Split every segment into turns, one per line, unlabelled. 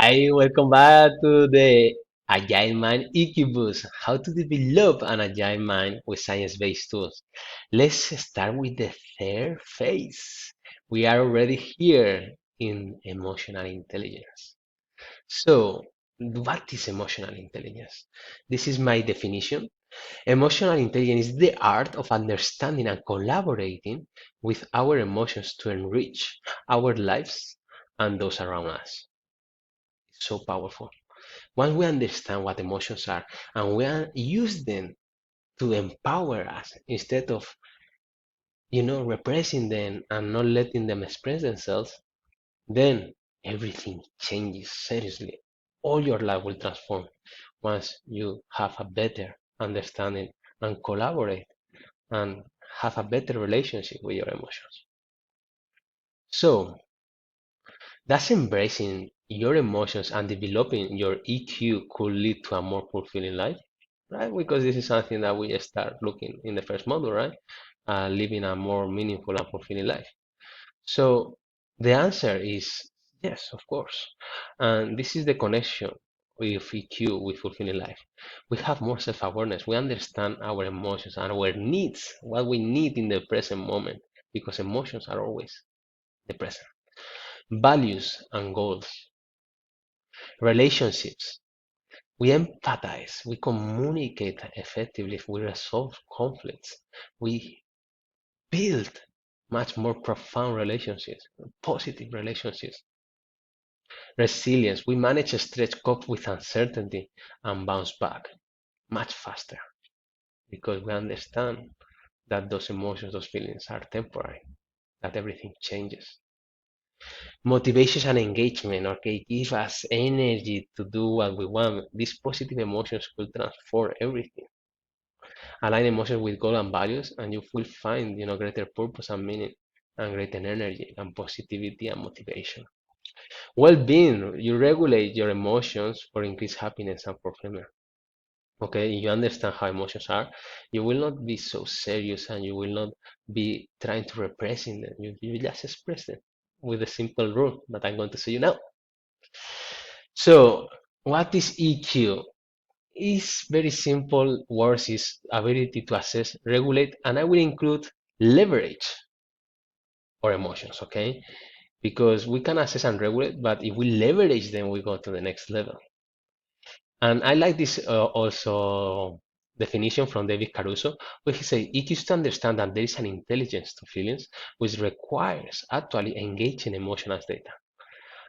Welcome back to the Agile Mind EQ Boost. How to develop an agile mind with science-based tools. Let's start with the third phase. We are already here in emotional intelligence. So, what is emotional intelligence? This is my definition. Emotional intelligence is the art of understanding and collaborating with our emotions to enrich our lives and those around us. It's so powerful. Once we understand what emotions are and use them to empower us instead of, repressing them and not letting them express themselves, then everything changes seriously. All your life will transform once you have a better understanding and collaborate and have a better relationship with your emotions. So, does embracing your emotions and developing your EQ could lead to a more fulfilling life? Right? Because this is something that we start looking in the first module, right? Living a more meaningful and fulfilling life. So the answer is yes, of course. And this is the connection with EQ, with fulfilling life. We have more self-awareness. We understand our emotions and our needs, what we need in the present moment, because emotions are always the present. Values and goals, relationships. We empathize, we communicate effectively, we resolve conflicts, we build much more profound relationships, positive relationships. Resilience, we manage stress, cope with uncertainty, and bounce back much faster because we understand that those emotions, those feelings are temporary, that everything changes. Motivation and engagement, okay, give us energy to do what we want. These positive emotions will transform everything. Align emotions with goals and values, and you will find, greater purpose and meaning, and greater energy and positivity and motivation. Well-being, you regulate your emotions for increased happiness and fulfillment. Okay, you understand how emotions are. You will not be so serious, and you will not be trying to repressing them. You just express them with a simple rule that I'm going to say you now. So, what is EQ? Is very simple words is ability to assess, regulate, and I will include leverage or emotions, okay? Because we can assess and regulate, but if we leverage them, we go to the next level. And I like this also definition from David Caruso, where he says it is to understand that there is an intelligence to feelings, which requires actually engaging emotional data.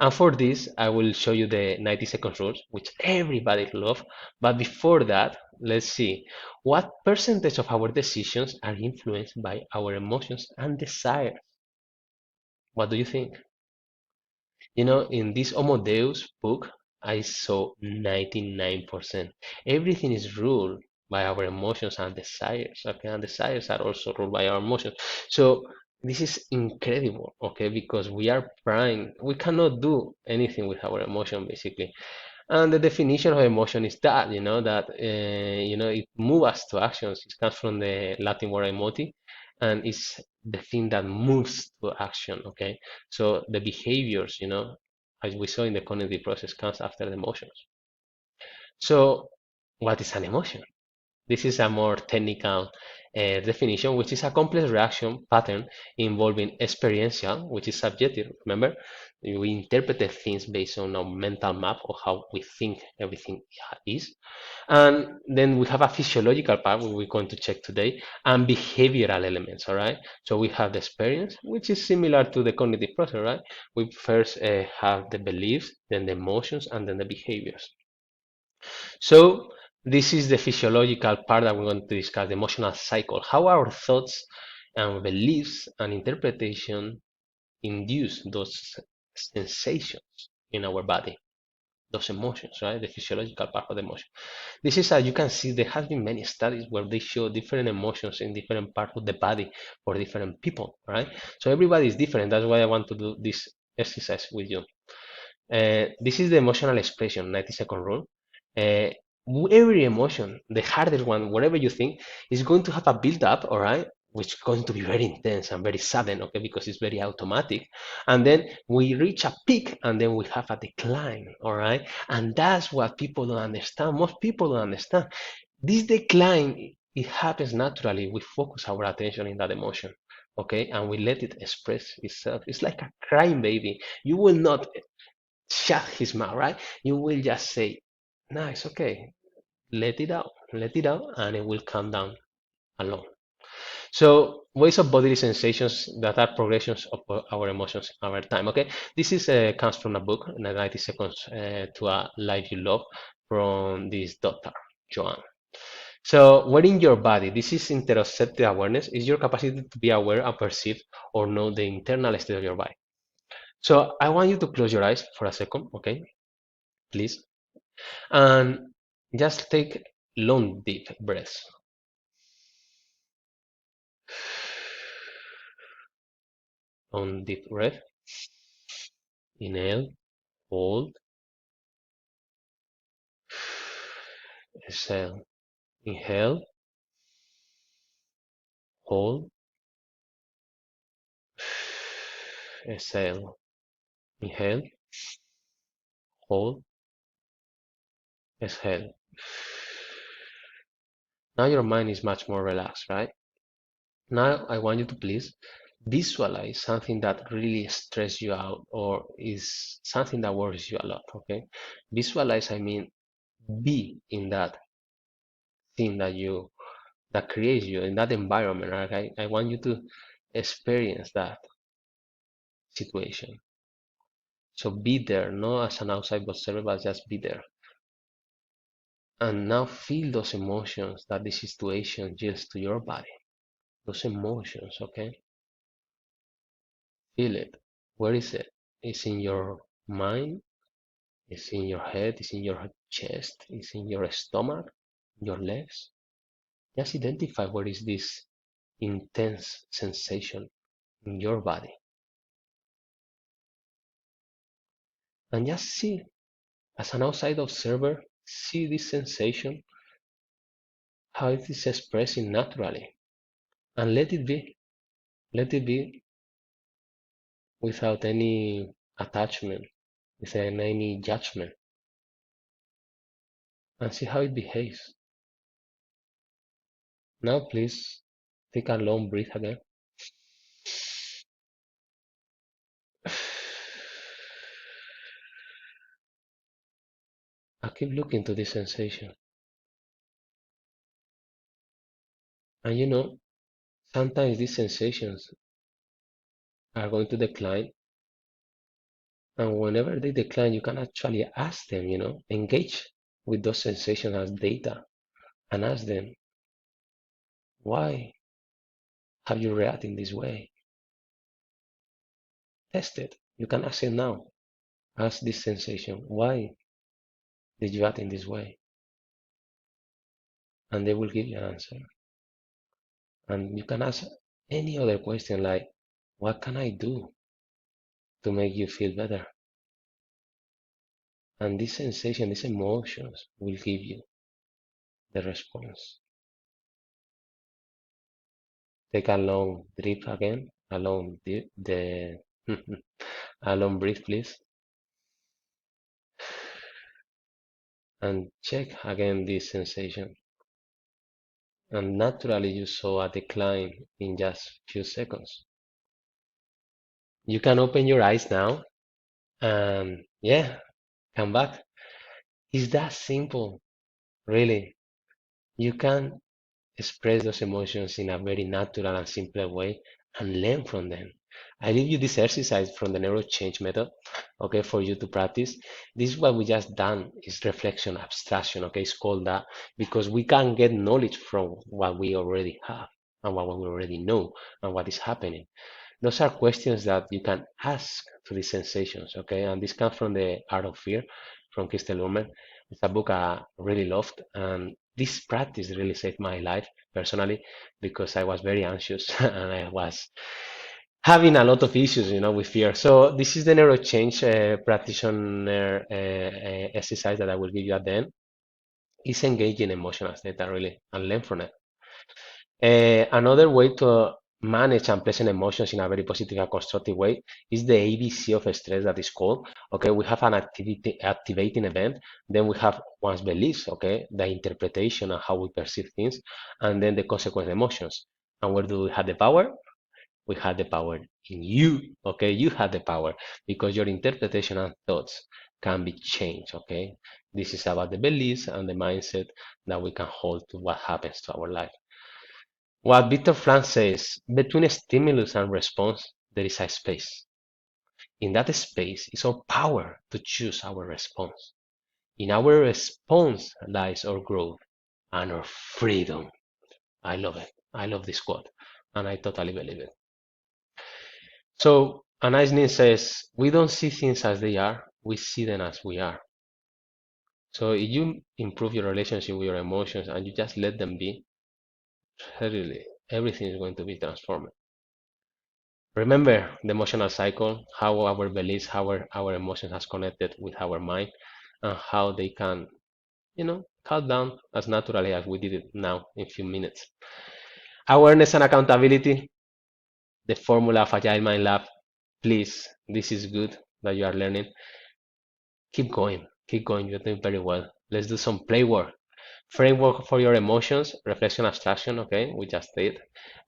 And for this, I will show you the 90 seconds rules, which everybody love. But before that, let's see what percentage of our decisions are influenced by our emotions and desires. What do you think? In this Homo Deus book, I saw 99%. Everything is ruled by our emotions and desires. Okay, and desires are also ruled by our emotions. So this is incredible, okay, because we are primed. We cannot do anything with our emotion, basically. And the definition of emotion is that, it moves us to actions. It comes from the Latin word emoti, and it's the thing that moves to action, okay? So the behaviors, as we saw in the cognitive process, comes after the emotions. So what is an emotion? This is a more technical definition, which is a complex reaction pattern involving experiential, which is subjective. Remember, we interpret things based on a mental map of how we think everything is. And then we have a physiological part, which we're going to check today, and behavioral elements, all right? So we have the experience, which is similar to the cognitive process, right? We first have the beliefs, then the emotions, and then the behaviors. So this is the physiological part that we're going to discuss, the emotional cycle, how our thoughts and beliefs and interpretation induce those sensations in our body, those emotions, right? The physiological part of the emotion. This is, as you can see, there has been many studies where they show different emotions in different parts of the body for different people, right? So everybody is different. That's why I want to do this exercise with you. This is the emotional expression, 90-second rule. Every emotion, the hardest one, whatever you think, is going to have a build up, all right? which is going to be very intense and very sudden, okay, because it's very automatic. And then we reach a peak and then we have a decline, all right? And that's what people don't understand. Most people don't understand. This decline, it happens naturally. We focus our attention in that emotion, okay, and we let it express itself. It's like a crying baby. You will not shut his mouth, right? You will just say, "No, it's okay. Let it out, and it will calm down alone." So ways of bodily sensations that are progressions of our emotions over time. Okay, this is comes from a book, 90 Seconds to a Life You Love, from this doctor, Joan. So, what in your body? This is interoceptive awareness. Is your capacity to be aware and perceive or know the internal state of your body. So, I want you to close your eyes for a second, okay? Please. And just take long, deep breaths. Long, deep breath. Inhale, hold, exhale. Inhale, hold, exhale. Inhale, hold, exhale. Now your mind is much more relaxed, right? Now I want you to please visualize something that really stresses you out or is something that worries you a lot, okay? Visualize, I mean, be in that thing that creates you in that environment, right? I want you to experience that situation. So be there, not as an outside observer, but just be there. And now feel those emotions that the situation yields to your body. Those emotions, okay? Feel it. Where is it? It's in your mind, it's in your head, it's in your chest, it's in your stomach, your legs. Just identify what is this intense sensation in your body. And just see, as an outside observer, see this sensation, how it is expressing naturally. And let it be. Let it be without any attachment, without any judgment. And see how it behaves. Now please take a long breath again. I keep looking to this sensation. And sometimes these sensations are going to decline. And whenever they decline, you can actually ask them, engage with those sensations as data and ask them, why have you reacted in this way? Test it. You can ask it now. Ask this sensation, why did you act in this way? And they will give you an answer. And you can ask any other question like, what can I do to make you feel better? And this sensation, these emotions will give you the response. Take a long breath again, a long a long breath, please, and check again this sensation. And naturally, you saw a decline in just few seconds. You can open your eyes now, and yeah, come back. It's that simple, really. You can express those emotions in a very natural and simple way and learn from them. I leave you this exercise from the neuro change method, okay, for you to practice. This is what we just done is reflection abstraction, okay, it's called that because we can get knowledge from what we already have and what we already know and what is happening. Those are questions that you can ask to these sensations, okay? And this comes from The Art of Fear from Crystal Luhrmann. It's a book I really loved, and this practice really saved my life personally because I was very anxious and I was having a lot of issues, with fear. So this is the neurochange practitioner exercise that I will give you at the end. It's engaging emotional state really and learn from it. Another way to manage unpleasant emotions in a very positive and constructive way is the ABC of stress that is called. Okay, we have an activating event, then we have one's beliefs, okay, the interpretation and how we perceive things, and then the consequent emotions. And where do we have the power? We have the power in you, okay? You have the power because your interpretation and thoughts can be changed, okay? This is about the beliefs and the mindset that we can hold to what happens to our life. What Victor Frank says, between stimulus and response, there is a space. In that space is our power to choose our response. In our response lies our growth and our freedom. I love it. I love this quote, and I totally believe it. So, Anaïs says, we don't see things as they are, we see them as we are. So, if you improve your relationship with your emotions and you just let them be, really, everything is going to be transformed. Remember the emotional cycle, how our beliefs, how our emotions has connected with our mind, and how they can, calm down as naturally as we did it now in a few minutes. Awareness and accountability, the formula of Agile Mind Lab. Please, this is good that you are learning. Keep going, keep going. You're doing very well. Let's do some play work. Framework for your emotions, reflection, abstraction. Okay, we just did,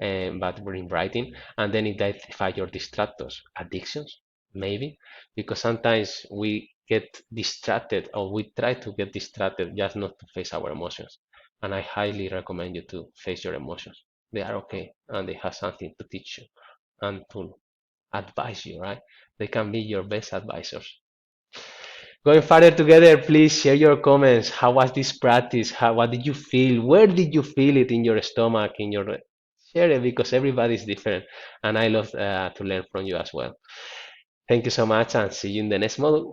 but we're in writing, and then identify your distractors, addictions, maybe, because sometimes we get distracted or we try to get distracted just not to face our emotions. And I highly recommend you to face your emotions. They are okay, and they have something to teach you and to advise you, right? They can be your best advisors. Going further together, please share your comments. How was this practice? What did you feel? Where did you feel it in your stomach? Share it because everybody is different, and I love to learn from you as well. Thank you so much, and see you in the next module.